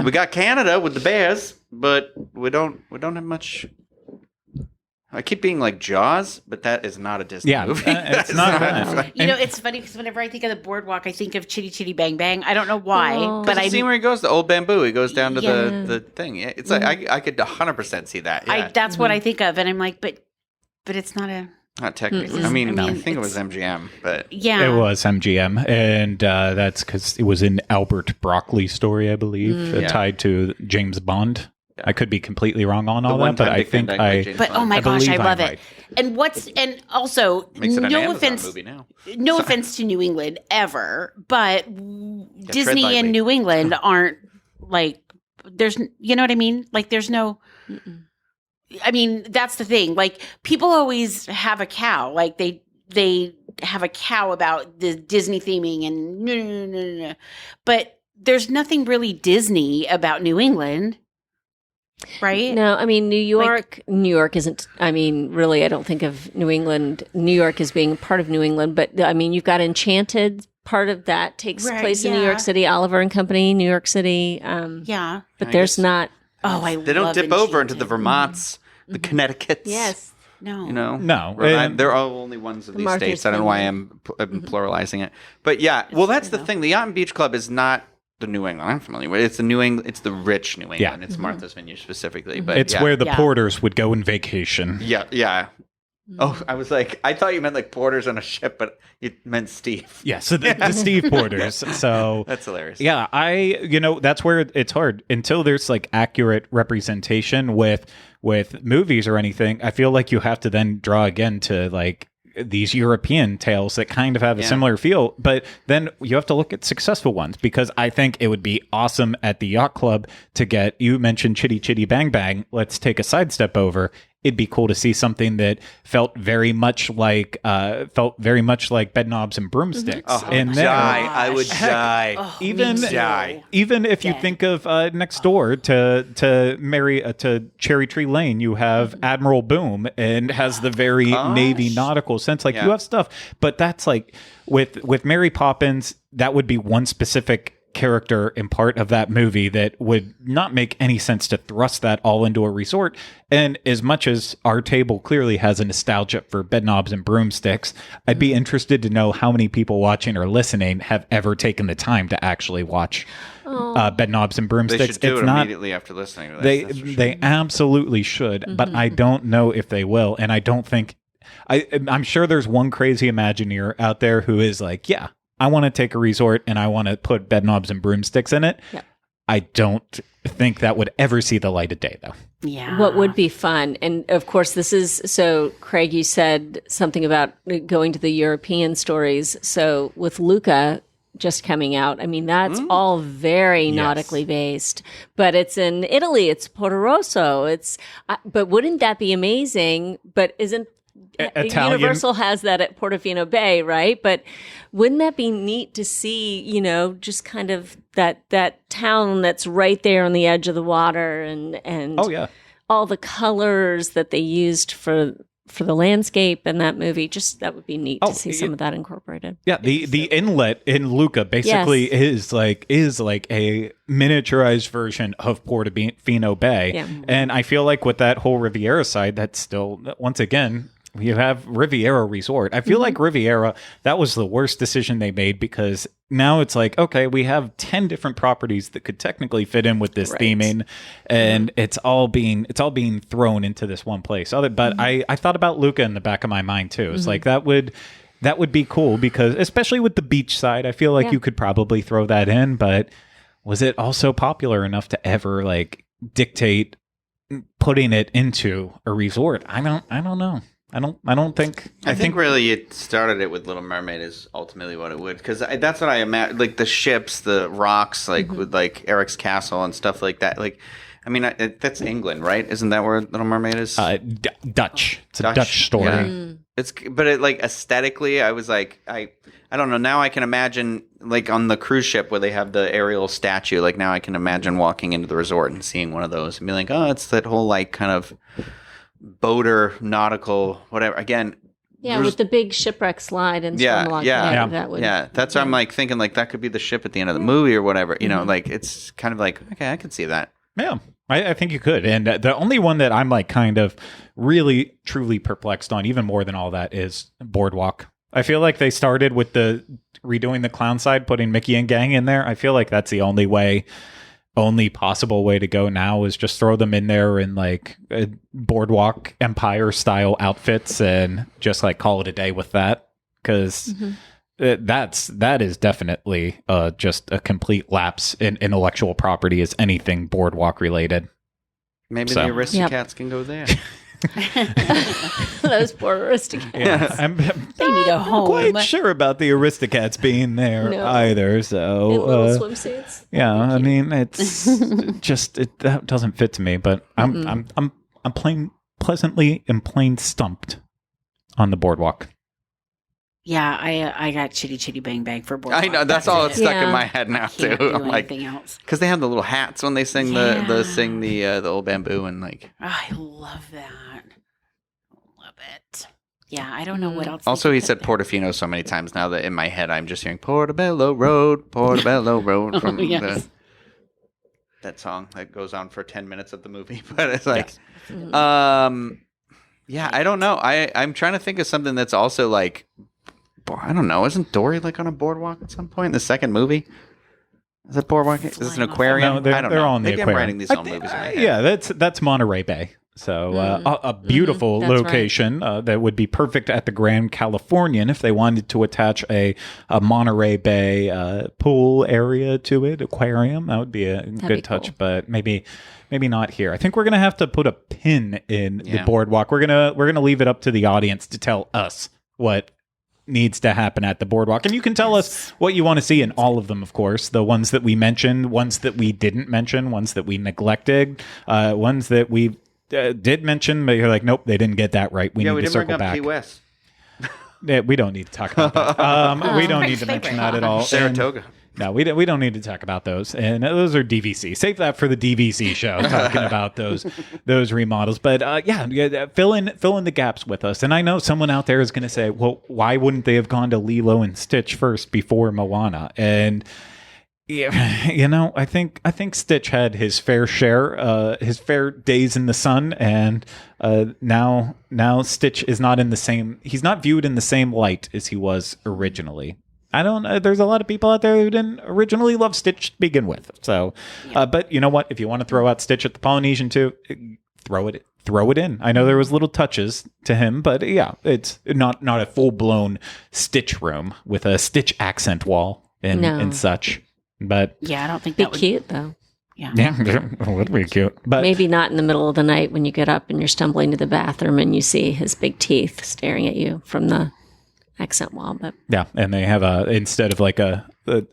[SPEAKER 3] We got Canada with the bears, but we don't have much. I keep being like Jaws, but that is not a Disney movie.
[SPEAKER 1] It's not that.
[SPEAKER 2] It's funny because whenever I think of the boardwalk, I think of Chitty Chitty Bang Bang. I don't know why, but
[SPEAKER 3] I see where he goes, the old bamboo. He goes down to the thing. Yeah, it's like I could 100% see that. Yeah.
[SPEAKER 2] That's what I think of, and I'm like, but it's not a.
[SPEAKER 3] Not technically. I mean, I think it was MGM, but
[SPEAKER 2] yeah,
[SPEAKER 1] it was MGM, and that's because it was an Albert Broccoli story, I believe, tied to James Bond. Yeah. I could be completely wrong on all that, but I think
[SPEAKER 2] But oh my gosh, I love it. Right. And also, no offense, movie now. No offense to New England ever, but Disney and New England aren't like. There's, you know what I mean? Like, there's no. Mm-mm. I mean, that's the thing. Like, people always have a cow. Like, they have a cow about the Disney theming and no. But there's nothing really Disney about New England, right?
[SPEAKER 4] No, I mean, New York isn't, I mean, really, I don't think of New York as being part of New England. But, I mean, you've got Enchanted. Part of that takes place in New York City. Oliver and Company, New York City. But there's not.
[SPEAKER 3] They don't dip over into the Vermonts. The Connecticut's.
[SPEAKER 2] Yes. No.
[SPEAKER 1] No.
[SPEAKER 3] They're all only ones of these states. I don't know why I'm pluralizing it. But yeah, that's the thing. The Yacht and Beach Club is not the New England I'm familiar with. It's the New England. It's the rich New England. Yeah. It's Martha's Vineyard specifically. But
[SPEAKER 1] it's where the Porters would go on vacation.
[SPEAKER 3] Yeah. Oh, I was like, I thought you meant like Porters on a ship, but you meant Steve.
[SPEAKER 1] Yeah, so the Steve Porters. So
[SPEAKER 3] that's hilarious.
[SPEAKER 1] Yeah, that's where it's hard until there's like accurate representation with movies or anything. I feel like you have to then draw again to like these European tales that kind of have a similar feel, but then you have to look at successful ones, because I think it would be awesome at the Yacht Club to get, you mentioned Chitty Chitty Bang Bang. Let's take a sidestep over. it'd be cool to see something that felt very much like Bed Knobs and Broomsticks.
[SPEAKER 3] Oh,
[SPEAKER 1] in there.
[SPEAKER 3] I would die.
[SPEAKER 2] Oh,
[SPEAKER 1] Even
[SPEAKER 2] me too.
[SPEAKER 3] die.
[SPEAKER 1] Even if you
[SPEAKER 2] Dead.
[SPEAKER 1] think of next door to Cherry Tree Lane, you have Admiral Boom and has the very Navy nautical sense. Like
[SPEAKER 3] Yeah.
[SPEAKER 1] you have stuff, but that's like with Mary Poppins, that would be one specific character and part of that movie that would not make any sense to thrust that all into a resort. And as much as our table clearly has a nostalgia for Bed Knobs and Broomsticks, I'd be interested to know how many people watching or listening have ever taken the time to actually watch Bed Knobs and
[SPEAKER 3] They
[SPEAKER 1] Broomsticks.
[SPEAKER 3] should do
[SPEAKER 1] It's
[SPEAKER 3] it
[SPEAKER 1] not.
[SPEAKER 3] immediately after listening to this. That's for sure.
[SPEAKER 1] They absolutely should, but I don't know if they will, and I don't think. I'm sure there's one crazy Imagineer out there who is like, yeah, I want to take a resort and I want to put Bed Knobs and Broomsticks in it.
[SPEAKER 4] Yep.
[SPEAKER 1] I don't think that would ever see the light of day, though.
[SPEAKER 2] Yeah.
[SPEAKER 4] What would be fun, and of course, this is so. Craig, you said something about going to the European stories. So with Luca just coming out, I mean, that's all very nautically based. But it's in Italy. It's Porto Rosso. But wouldn't that be amazing? But isn't
[SPEAKER 1] Italian.
[SPEAKER 4] Universal has that at Portofino Bay, right? But wouldn't that be neat to see, just kind of that town that's right there on the edge of the water and
[SPEAKER 1] Oh yeah.
[SPEAKER 4] all the colors that they used for the landscape in that movie. Just that would be neat to see some of that incorporated.
[SPEAKER 1] Yeah, the inlet in Lucca basically is like a miniaturized version of Portofino Bay.
[SPEAKER 4] Yeah.
[SPEAKER 1] And I feel like with that whole Riviera side, that's still, once again, you have Riviera Resort. I feel like Riviera, that was the worst decision they made, because now it's like, okay, we have 10 different properties that could technically fit in with this theming, and it's all being thrown into this one place. But I thought about Lucca in the back of my mind too. It's like that would be cool, because especially with the beach side, I feel like you could probably throw that in, but was it also popular enough to ever like dictate putting it into a resort? I don't know. I think
[SPEAKER 3] really it started it with Little Mermaid is ultimately what it would, because that's what I imagine, like the ships, the rocks, like with like Eric's castle and stuff like that. Like, I mean, that's England, right? Isn't that where Little Mermaid is?
[SPEAKER 1] Dutch. It's a Dutch story.
[SPEAKER 3] Yeah. But it like aesthetically, I was like, I don't know. Now I can imagine like on the cruise ship where they have the Ariel statue. Like now I can imagine walking into the resort and seeing one of those and be like, oh, it's that whole like kind of boater, nautical, whatever. Again,
[SPEAKER 4] with the big shipwreck slide and that would,
[SPEAKER 3] that's why I'm like thinking like that could be the ship at the end of the movie or whatever. You know, like it's kind of like, okay, I could see that.
[SPEAKER 1] Yeah, I think you could. And the only one that I'm like kind of really truly perplexed on, even more than all that, is Boardwalk. I feel like they started with the redoing the clown side, putting Mickey and gang in there. I feel like that's the only possible way to go now, is just throw them in there in like Boardwalk Empire style outfits and just like call it a day with that, because that is definitely just a complete lapse in intellectual property as anything Boardwalk related.
[SPEAKER 3] Maybe the Aristocats can go there.
[SPEAKER 4] Those poor Aristocats.
[SPEAKER 1] Yeah,
[SPEAKER 2] They need a home.
[SPEAKER 1] quite sure about the Aristocats being there either. So
[SPEAKER 4] In little swimsuits.
[SPEAKER 1] yeah, I mean, it's just that doesn't fit to me. But I'm pleasantly stumped on the Boardwalk.
[SPEAKER 2] Yeah, I got Chitty Chitty Bang Bang for Boardwalk.
[SPEAKER 3] I know that's all that's stuck in
[SPEAKER 4] Yeah.
[SPEAKER 3] my head now
[SPEAKER 2] Can't
[SPEAKER 3] too.
[SPEAKER 2] do
[SPEAKER 3] I'm like,
[SPEAKER 2] anything else.
[SPEAKER 3] because they have the little hats when they sing the old bamboo and like.
[SPEAKER 2] Oh, I love that. Love it. Yeah, I don't know what else.
[SPEAKER 3] Also,
[SPEAKER 2] they
[SPEAKER 3] he
[SPEAKER 2] could
[SPEAKER 3] said
[SPEAKER 2] put
[SPEAKER 3] Portofino so many times now that in my head I'm just hearing Portobello Road from
[SPEAKER 2] yes.
[SPEAKER 3] that song that goes on for 10 minutes of the movie. But it's like, yeah, I don't know. I'm trying to think of something that's also like, I don't know. Isn't Dory like on a boardwalk at some point in the second movie? Is it boardwalk? Is this an aquarium?
[SPEAKER 1] No, they're,
[SPEAKER 3] I don't
[SPEAKER 1] they're
[SPEAKER 3] know.
[SPEAKER 1] all in the
[SPEAKER 3] Maybe
[SPEAKER 1] aquarium.
[SPEAKER 3] I'm writing these all movies in my head.
[SPEAKER 1] Yeah, that's Monterey Bay. So a beautiful
[SPEAKER 4] that's right.
[SPEAKER 1] location that would be perfect at the Grand Californian if they wanted to attach a Monterey Bay pool area to it, aquarium. That would be a good touch,
[SPEAKER 4] cool.
[SPEAKER 1] but maybe not here. I think we're gonna have to put a pin in the boardwalk. We're gonna leave it up to the audience to tell us what needs to happen at the boardwalk, and you can tell us what you want to see in all of them, of course. The ones that we mentioned, ones that we didn't mention, ones that we neglected, ones that we did mention, but you're like, nope, they didn't get that right. We need
[SPEAKER 3] we
[SPEAKER 1] to
[SPEAKER 3] didn't bring
[SPEAKER 1] circle
[SPEAKER 3] up
[SPEAKER 1] back.
[SPEAKER 3] Key West.
[SPEAKER 1] Yeah, we don't need to talk about that. We don't need to mention that at all.
[SPEAKER 3] Saratoga.
[SPEAKER 1] No, we don't need to talk about those. And those are DVC. Save that for the DVC show, talking about those remodels. But fill in the gaps with us. And I know someone out there is going to say, well, why wouldn't they have gone to Lilo and Stitch first before Moana? And yeah, I think Stitch had his fair share, his fair days in the sun, and now Stitch is not in the same. He's not viewed in the same light as he was originally. There's a lot of people out there who didn't originally love Stitch to begin with. So, but you know what? If you want to throw out Stitch at the Polynesian too, throw it in. I know there was little touches to him, but yeah, it's not a full blown Stitch room with a Stitch accent wall and such. But
[SPEAKER 2] yeah, I don't think
[SPEAKER 4] be
[SPEAKER 2] that would
[SPEAKER 4] cute though.
[SPEAKER 2] Yeah,
[SPEAKER 1] it would be cute. But
[SPEAKER 4] Maybe not in the middle of the night when you get up and you're stumbling to the bathroom and you see his big teeth staring at you from the accent wall. But
[SPEAKER 1] yeah, and they have instead of like a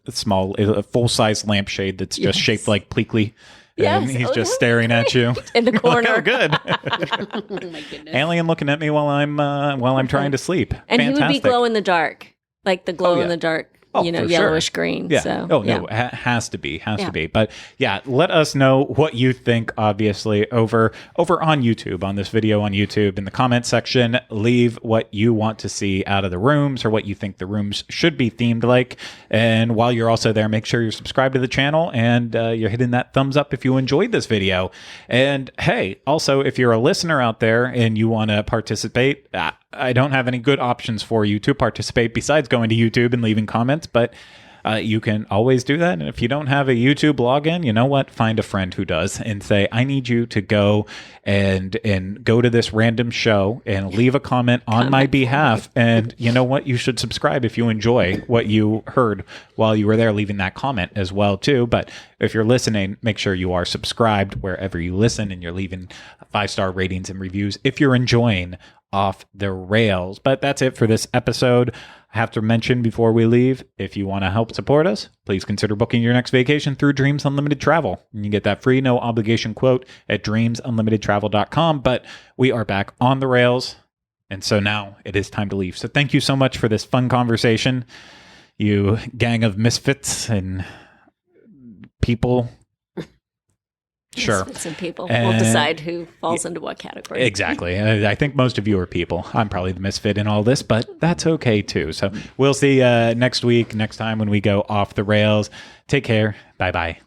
[SPEAKER 1] small, a full-size lampshade that's just shaped like Pleakley. And
[SPEAKER 4] Yes.
[SPEAKER 1] he's just staring at you
[SPEAKER 4] in the corner.
[SPEAKER 1] Oh, good.
[SPEAKER 2] oh my goodness.
[SPEAKER 1] Alien looking at me while I'm trying to sleep.
[SPEAKER 4] And he would be
[SPEAKER 1] Fantastic.
[SPEAKER 4] glow in the dark, like the glow in the dark,
[SPEAKER 1] Oh, for sure.
[SPEAKER 4] yellowish green.
[SPEAKER 1] Yeah.
[SPEAKER 4] So,
[SPEAKER 1] no,
[SPEAKER 4] yeah.
[SPEAKER 1] has to be. But yeah, let us know what you think, obviously, over on YouTube, on this video on YouTube. In the comment section, leave what you want to see out of the rooms or what you think the rooms should be themed like. And while you're also there, make sure you're subscribed to the channel and you're hitting that thumbs up if you enjoyed this video. And hey, also, if you're a listener out there and you want to participate, I don't have any good options for you to participate besides going to YouTube and leaving comments, but you can always do that. And if you don't have a YouTube login, you know what? Find a friend who does and say, I need you to go and go to this random show and leave a comment on my behalf. And you know what? You should subscribe if you enjoy what you heard while you were there, leaving that comment as well, too. But if you're listening, make sure you are subscribed wherever you listen and you're leaving 5-star ratings and reviews if you're enjoying Off the Rails. But that's it for this episode. I have to mention before we leave, if you want to help support us, please consider booking your next vacation through Dreams Unlimited Travel. And you get that free, no obligation quote at dreamsunlimitedtravel.com. But we are back on the rails. And so now it is time to leave. So thank you so much for this fun conversation, you gang of misfits and people. Sure.
[SPEAKER 4] Some people will decide who falls into what category.
[SPEAKER 1] Exactly. I think most of you are people. I'm probably the misfit in all this, but that's okay too. So we'll see next week, next time when we go off the rails. Take care. Bye-bye.